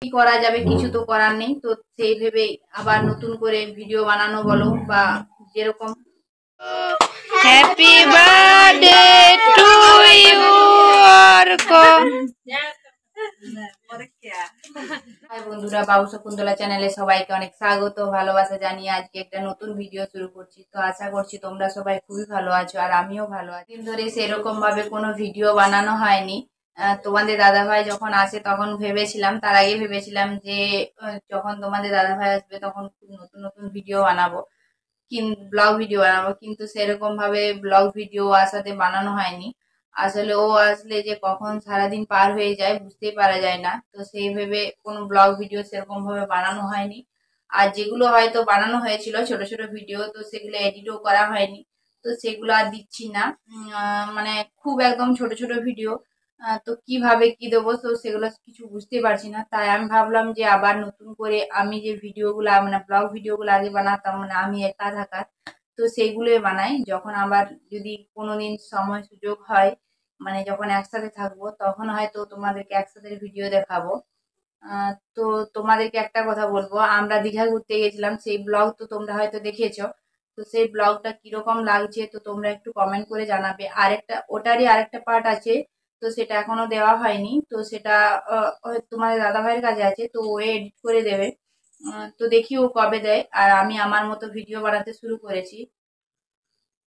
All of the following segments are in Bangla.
কি করা যাবে, কিছু তো করার নেই। তো সেই ভেবে আবার নতুন করে ভিডিও বানানো বলো বা যেরকম। Happy birthday to you hi বন্ধুরা, বাবু শকুন্তলা চ্যানেলে সবাইকে অনেক স্বাগত, ভালোবাসা জানিয়ে আজকে একটা নতুন ভিডিও শুরু করছি। তো আশা করছি তোমরা সবাই খুবই ভালো আছো আর আমিও ভালো আছি। দিন ধরে সেরকম ভাবে কোনো ভিডিও বানানো হয়নি। তোমাদের দাদাভাই যখন আসে তখন ভেবেছিলাম, তার আগে ভেবেছিলাম যে যখন তোমাদের দাদাভাই আসবে তখন নতুন নতুন ভিডিও বানাবো, ব্লগ ভিডিও বানাবো, কিন্তু সেরকম ভাবে ব্লগ ভিডিও আসাতে বানানো হয়নি। আসলে ও আসলে যে কখন সারাদিন পার হয়ে যায় বুঝতেই পারা যায় না। তো সেই ভেবে কোনো ব্লগ ভিডিও সেরকম ভাবে বানানো হয়নি। আর যেগুলো হয়তো বানানো হয়েছিল ছোট ছোট ভিডিও, তো সেগুলো এডিটও করা হয়নি। তো সেগুলো আর দিচ্ছি না। মানে খুব একদম ছোট ছোট ভিডিও। তো কিভাবে কি দেবো, তো সেগুলো কিছু বুঝতে পারছি না। তাই আমি ভাবলাম যে আবার নতুন করে আমি যে ভিডিওগুলো মানে ব্লগ ভিডিওগুলো আগে বানাতাম, মানে আমি একা থাকার, তো সেইগুলোই বানাই। যখন আবার যদি কোনোদিন সময় সুযোগ হয়, মানে যখন একসাথে থাকবো তখন হয়তো তোমাদেরকে একসাথে ভিডিও দেখাবো। তো তোমাদেরকে একটা কথা বলবো, আমরা দীঘা ঘুরতে গেছিলাম, সেই ব্লগ তো তোমরা হয়তো দেখেছো। তো সেই ব্লগটা কিরকম লাগছে তো তোমরা একটু কমেন্ট করে জানাবে। আরেকটা ওটারই আরেকটা পার্ট আছে, তো সেটা এখনো দেওয়া হয়নি। তো সেটা তোমাদের দাদা ভাইয়ের কাছে আছে, তো ও এডিট করে দেবে। তো দেখি ও কবে দেয়। আর আমি আমার মতো ভিডিও বানাতে শুরু করেছি।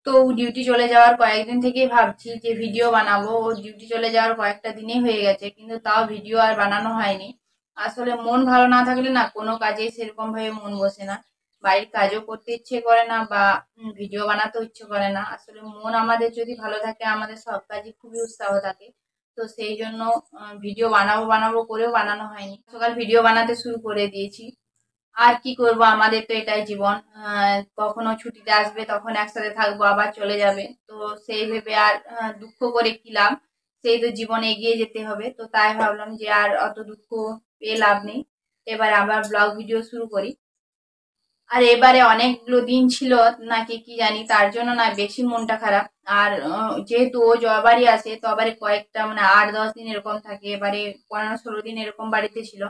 তো ডিউটি চলে যাওয়ার কয়েকদিন থেকেই ভাবছি যে ভিডিও বানাবো। ও ডিউটি চলে যাওয়ার কয়েকটা দিনেই হয়ে গেছে, কিন্তু তাও ভিডিও আর বানানো হয়নি। আসলে মন ভালো না থাকলে না কোনো কাজেই সেরকম ভাবে মন বসে না। বাড়ির কাজও করতে ইচ্ছে করে না বা ভিডিও বানাতেও ইচ্ছে করে না। আসলে মন আমাদের যদি ভালো থাকে আমাদের সব কাজই খুবই উৎসাহ থাকে। তো সেই জন্য ভিডিও বানাবো বানাবো করেও বানানো হয়নি। সকাল ভিডিও বানাতে শুরু করে দিয়েছি। আর কি করব, আমাদের তো এটাই জীবন। কখনো ছুটিতে আসবে তখন একসাথে থাকবো, আবার চলে যাবে। তো সেই ভেবে আর দুঃখ করে কি লাভ, সেই তো জীবনে এগিয়ে যেতে হবে। তো তাই ভাবলাম যে আর অত দুঃখ পেয়ে লাভ নেই, এবার আবার ব্লগ ভিডিও শুরু করি। আর এবারে অনেকগুলো দিন ছিল নাকি কি জানি, তার জন্য না বেশি মনটা খারাপ। আর যেহেতু ও যবারই আসে তো আবারে কয়েকটা মানে 8-10 দিন এরকম থাকে, এবারে 15-16 দিন এরকম বাড়িতে ছিল।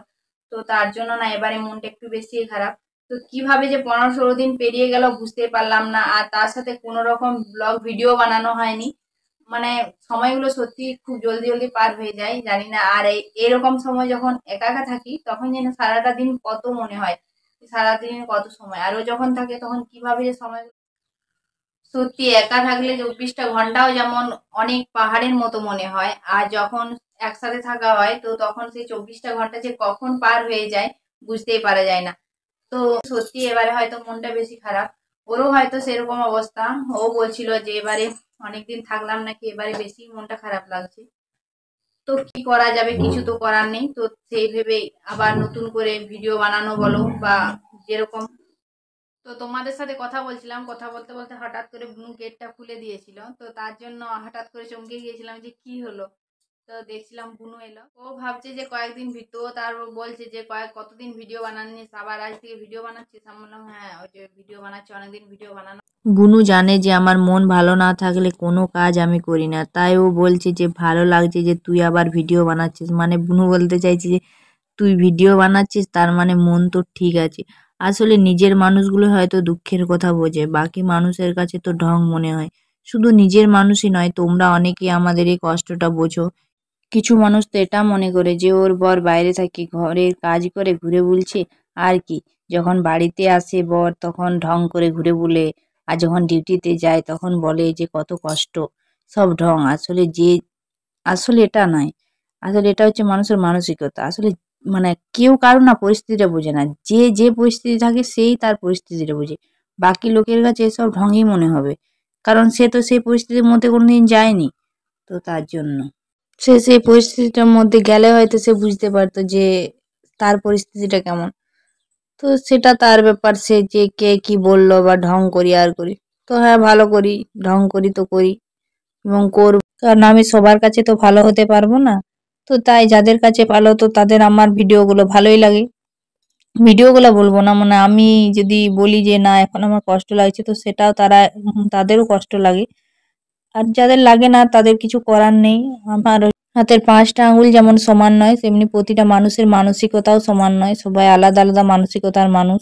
তো তার জন্য না এবারে মনটা একটু বেশি খারাপ। তো কিভাবে যে 15-16 দিন পেরিয়ে গেল বুঝতে পারলাম না। আর তার সাথে কোনো রকম ব্লগ ভিডিও বানানো হয়নি। মানে সময়গুলো সত্যি খুব জলদি জলদি পার হয়ে যায়, জানি না। আর এরকম সময় যখন একা একা থাকি তখন যেন সারাটা দিন কত মনে হয়, সারাদিন কত সময়। আরও যখন থাকে তখন কিভাবে যে সময়, সত্যি একা থাকলে 24টা ঘন্টাও যেমন অনেক পাহাড়ের মতো মনে হয়। আর যখন একসাথে থাকা হয় তো তখন সেই 24টা ঘন্টা যে কখন পার হয়ে যায় বুঝতেই পারা যায় না। তো সত্যি এবারে হয়তো মনটা বেশি খারাপ। ওরও হয়তো সেরকম অবস্থা। ও বলছিল যে এবারে অনেকদিন থাকলাম নাকি, এবারে বেশি মনটা খারাপ লাগছে। তো কি করা যাবে, কিছু তো করার নেই। তো সেই ভেবেই আবার নতুন করে ভিডিও বানানো বলো বা যেরকম। তো তোমাদের সাথে কথা বলছিলাম, কথা বলতে বলতে হঠাৎ করে বুনু গেটটা খুলে দিয়েছিল। তো তার জন্য হঠাৎ করে চমকে গিয়েছিলাম যে কি হলো। তো দেখছিলাম বুনু এলো, ও ভাবছে যে কয়েকদিন ভিডিও, তার বলছে যে কতদিন ভিডিও বানাননি, আবার আজ থেকে ভিডিও বানাচ্ছিস। আমি বললাম হ্যাঁ, ওই যে ভিডিও বানাচ্ছি, অনেকদিন ভিডিও বানানো। বুনু জানে যে আমার মন ভালো না থাকলে কোনো কাজ আমি করি না, তাই ও বলছে যে ভালো লাগছে যে তুই আবার ভিডিও বানাচ্ছিস। মানে বুনু বলতে চাইছে যে তুই ভিডিও বানাচ্ছিস তার মানে মন তো ঠিক আছে। আসলে নিজের মানুষগুলো হয়তো দুঃখের কথা বোঝে, বাকি মানুষের কাছে তো ঢং মনে হয়। শুধু নিজের মানুষই নয়, তোমরা অনেকেই আমাদের এই কষ্টটা বোঝো। কিছু মানুষ তো এটা মনে করে যে ওর বর বাইরে থাকে, ঘরের কাজ করে ঘুরে বুলছে আর কি, যখন বাড়িতে আসে বর তখন ঢং করে ঘুরে বুলে, আর যখন ডিউটিতে যায় তখন বলে যে কত কষ্ট, সব ঢং। আসলে এটা নয়, আসলে এটা হচ্ছে মানুষের মানসিকতা। আসলে মানে কেউ কারো না পরিস্থিতিটা বোঝে না, যে যে পরিস্থিতি থাকে সেই তার পরিস্থিতিটা বোঝে। বাকি লোকের কাছে এসব ঢঙই মনে হবে, কারণ সে তো সেই পরিস্থিতির মধ্যে কোনোদিন যায়নি। তো তার জন্য সে সেই পরিস্থিতিটার মধ্যে গেলে হয়তো সে বুঝতে পারতো যে তার পরিস্থিতিটা কেমন। তো সেটা তার ব্যাপার, সে যে কে কি বললো বা ঢং করি আর করি। তো হ্যাঁ, ভালো করি, ঢং করি তো করি এবং করব, কারণ আমি সবার কাছে তো ভালো হতে পারবো না। তো তাই যাদের কাছে ভালো তো তাদের আমার ভিডিওগুলো ভালোই লাগে। ভিডিওগুলো বলবো না, মানে আমি যদি বলি যে না এখন আমার কষ্ট লাগছে তো সেটাও তাদেরও কষ্ট লাগে। আর যাদের লাগে না তাদের কিছু করার নেই। আমার হাতের 5টা আঙুল যেমন সমান নয়, তেমনি প্রতিটা মানুষের মানসিকতাও সমান নয়। সবাই আলাদা আলাদা মানসিকতার মানুষ,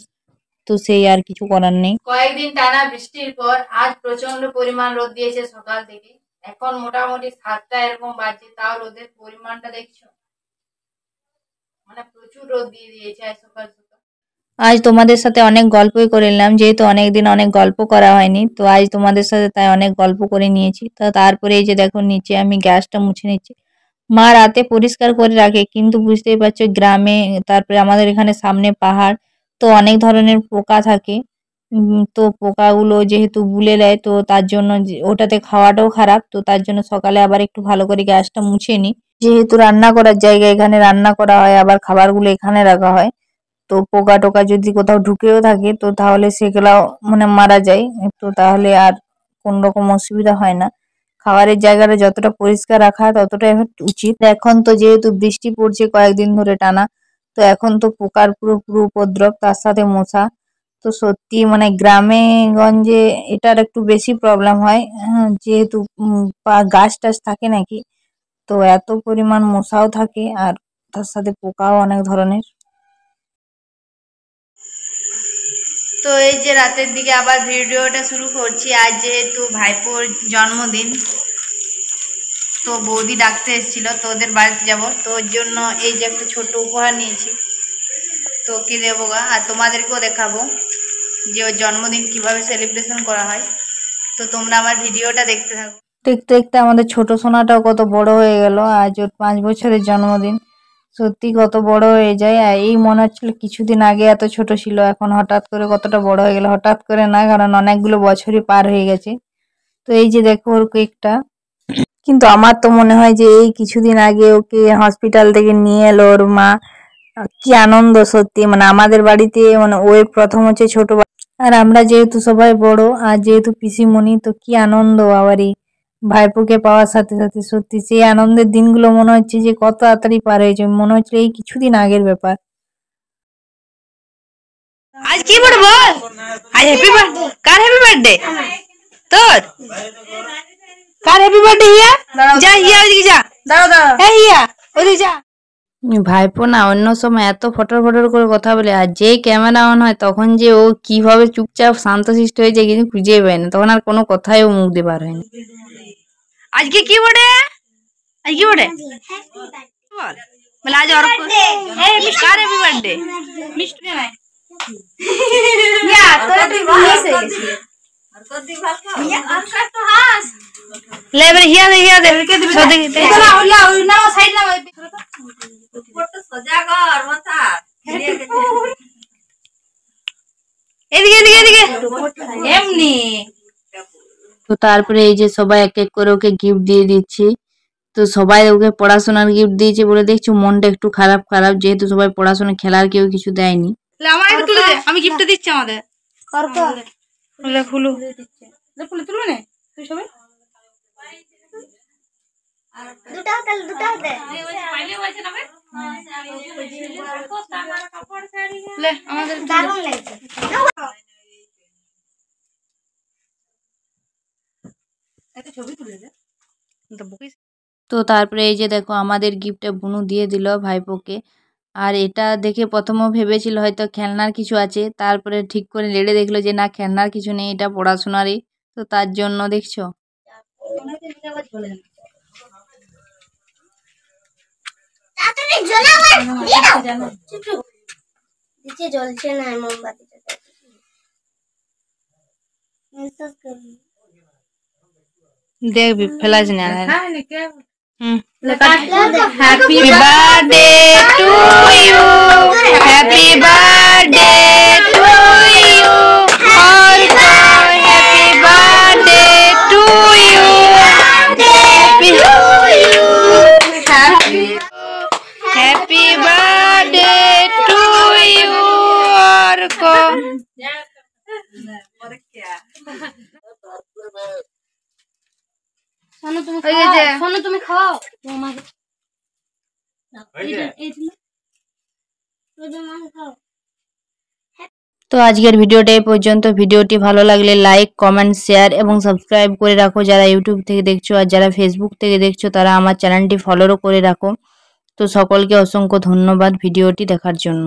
তো সেই আর কিছু করার নেই। কয়েকদিন টানা বৃষ্টির পর আজ প্রচন্ড পরিমাণ রোদ দিয়েছে সকাল থেকে। এখন মোটামুটি 7টা এরকম বাজে, তাও রোদের পরিমাণটা দেখছো, মানে প্রচুর রোদ দিয়ে দিয়েছে আজ সকাল সকাল। আজ তোমাদের সাথে অনেক গল্পই করে নিলাম, যেহেতু অনেকদিন অনেক গল্প করা হয়নি, তো আজ তোমাদের সাথে তাই অনেক গল্প করে নিয়েছি। তো তারপরে এই যে দেখো নিচে আমি গ্যাসটা মুছে নিচ্ছি। মা রাতে পরিষ্কার করে রাখে, কিন্তু বুঝতেই পারছো গ্রামে, তারপরে আমাদের এখানে সামনে পাহাড়, তো অনেক ধরনের পোকা থাকে। তো পোকাগুলো যেহেতু গুলে দেয়, তো তার জন্য ওটাতে খাওয়াটাও খারাপ, তো তার জন্য সকালে আবার একটু ভালো করে গ্যাসটা মুছে নিই। যেহেতু রান্না করার জায়গা, এখানে রান্না করা হয়, আবার খাবারগুলো এখানে রাখা হয়, তো পোকা টোকা যদি কোথাও ঢুকেও থাকে তো তাহলে সেগুলাও মানে মারা যায়, তো তাহলে আর কোন রকম অসুবিধা হয় না। খাবারের জায়গাটা যতটা পরিষ্কার রাখা ততটাই উচিত। এখন তো যেহেতু বৃষ্টি পড়ছে কয়েকদিন ধরে টানা, তো এখন তো পোকার পুরো উপদ্রব, তার সাথে মশা। তো সত্যি মানে গ্রামে গঞ্জে এটার একটু বেশি প্রবলেম হয়, হ্যাঁ, যেহেতু গাছ টাছ থাকে নাকি, তো এত পরিমাণ মশাও থাকে আর তার সাথে পোকাও অনেক ধরনের। তো এই যে রাতের দিকে আবার ভিডিওটা শুরু করছি। আজ যেহেতু ভাইপোর জন্মদিন, তো বৌদি ডাকতে এসেছিল, তো ওদের বাড়িতে যাব, তো ওর জন্য এই যে একটা ছোট উপহার নিয়েছি, তো ওকে দেবো গা, আর তোমাদেরকেও দেখাবো যে ওর জন্মদিন কিভাবে সেলিব্রেশন করা হয়। তো তোমরা আমার ভিডিওটা দেখতে থাকো। দেখতে দেখতে আমাদের ছোট সোনাটাও কত বড় হয়ে গেল, আজ ওর 5 বছরের জন্মদিন। সত্যি কত বড় হয়ে যায়, আর এই মনে হচ্ছিল কিছুদিন আগে এত ছোট ছিল, এখন হঠাৎ করে কতটা বড় হয়ে গেল। হঠাৎ করে না, কারণ অনেকগুলো বছরই পার হয়ে গেছে। তো এই যে দেখো ওর কেকটা, কিন্তু আমার তো মনে হয় যে এই কিছুদিন আগে ওকে হসপিটাল থেকে নিয়ে এলো ওর মা। কি আনন্দ সত্যি, মানে আমাদের বাড়িতে মানে ওই প্রথম হচ্ছে ছোট আর আমরা যেহেতু সবাই বড়, আর যেহেতু পিসিমণি, তো কি আনন্দ আবারই ভাইপোকে পাওয়ার সাথে সাথে। সত্যি সেই আনন্দের দিনগুলো মনে হচ্ছে যে কত তাড়াতাড়ি পার হয়েছে, মনে হচ্ছে এই কিছুদিন আগের ব্যাপার। আজ কি বল, আজ হ্যাপি বার্থডে। কার হ্যাপি বার্থডে? তোর? কার হ্যাপি বার্থডে? হিয়া যা, হিয়া ওইদিকে যা, দাঁড়াও দাঁড়াও, এই হিয়া ওইদিকে যা। ভাইপো না অন্য সময় এত ফটর ফটর করে কথা বলে, আর যেই ক্যামেরা অন হয় তখন যে ও কিভাবে চুপচাপ শান্তশিষ্ট হয়ে যায় কিন্তু খুঁজেই পায় না, তখন আর কোনো কথাই ও মুখ দিয়ে বার হয় না। আজকে কি বড়ে? আজ কি বড়ে? বল বলে আজ আর কার হ্যাপি বার্থডে? মিষ্টি নাই ইয়া তোর তুই ভালো হয়ে গেছিস, আর তোর তুই ভালো ইয়া আর তো হাস লে বলে হিয়া দে কে দিবি সদে দে না ওলা ওই না সাইড না ফটো সজা কর মাথা এদিকে এদিকে এদিকে এমনি। তো তারপরে এই যে সবাই এক এক করে ওকে গিফট দিয়ে দিচ্ছি। তো সবাই ওকে পড়াশোনার গিফট দিয়েছে বলে দেখছি মনটা একটু খারাপ খারাপ, যেহেতু সবাই পড়াশোনা, খেলার কেউ কিছু দেয়নি। আমার একটু তুলে দে, আমি গিফট দিচ্ছি আমাদের লে ফুলু লে ফুলু তুলবে না তুই সবাই দুটা তাহলে দুটা দে পাইলে হইছে না লে আমাদের দারুণ লাগছে। একটা ছবি তুলে দে। তো তারপরে এই যে দেখো আমাদের গিফটটা বুনু দিয়ে দিল ভাইপোকে। আর এটা দেখে প্রথমে ভেবেছিল হয়তো খেলনার কিছু আছে, তারপরে ঠিক করে লেড়ে দেখলো যে না, খেলনার কিছু নেই, এটা পড়াশোনারই। তো তার জন্য দেখছো জ্বলছে না মোমবাতিটা। দেখবি ফেলাস না। Happy birthday to you, happy birthday to you, और happy birthday to you, happy birthday to you, और को সোনু তুমি খাও তোমাকে এই যে খাও। তো আজকের ভিডিওটা এই পর্যন্ত। ভিডিওটি ভালো লাগলে লাইক, কমেন্ট, শেয়ার এবং সাবস্ক্রাইব করে রাখো যারা ইউটিউব থেকে দেখছো, আর যারা ফেসবুক থেকে দেখছো তারা আমার চ্যানেলটি ফলোও করে রাখো। তো সকলকে অসংখ্য ধন্যবাদ ভিডিওটি দেখার জন্য।